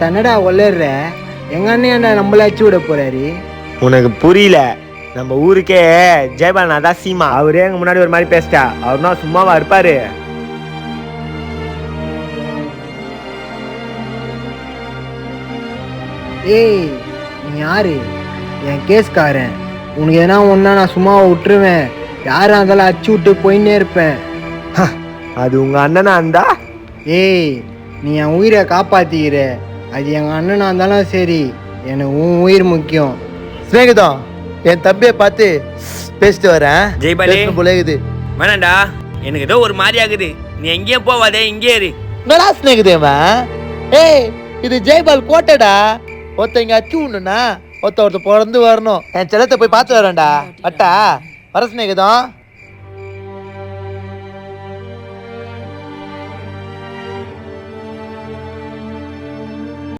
தன்னடா ஒல்லுற எங்க அண்ணன் நம்மள அச்சு விட போறாரு. உனக்கு புரியல. நம்ம ஊருக்கே ஜெயபாலன் அதான் சீமா. அவரே எங்க முன்னாடி ஒரு மாதிரி பேசிட்டா. அவர்னா சும்மாவா இருப்பாரு? ஏய் நீ யாரு? என் கேஸ்காரன். உனக்கு எதனா ஒன்னா நான் சும்மாவை விட்டுருவேன். யாரும் அதெல்லாம் அச்சு விட்டு போயின்னே இருப்பேன். அது உங்க அண்ணனா இருந்தா? ஏய் நீ என் உயிரை காப்பாத்திக்கிற. அது எங்க அண்ணனா இருந்தாலும் சரி, எனக்கு உன் உயிர் முக்கியம். ஸ்நேகிதம், என் தம்பியை பார்த்து பேசிட்டு வரேன். ஜெய்பாலே போலேகுது வேணாண்டா, எனக்கு ஏதோ ஒரு மாதிரி ஆகுது. நீ எங்கேயும் போவாதே, இங்கே இரு. என்னடா ஸ்நேகிதேவன்? ஏய் இது ஜெய்பால் கோட்டைடா. ஒருத்த இங்க அச்சு உண்ணுனா ஒருத்த பிறந்து வரணும். என் செல்லத்தை போய் பார்த்து வரேன்டா. வட்டா வர ஸ்நேகிதம்.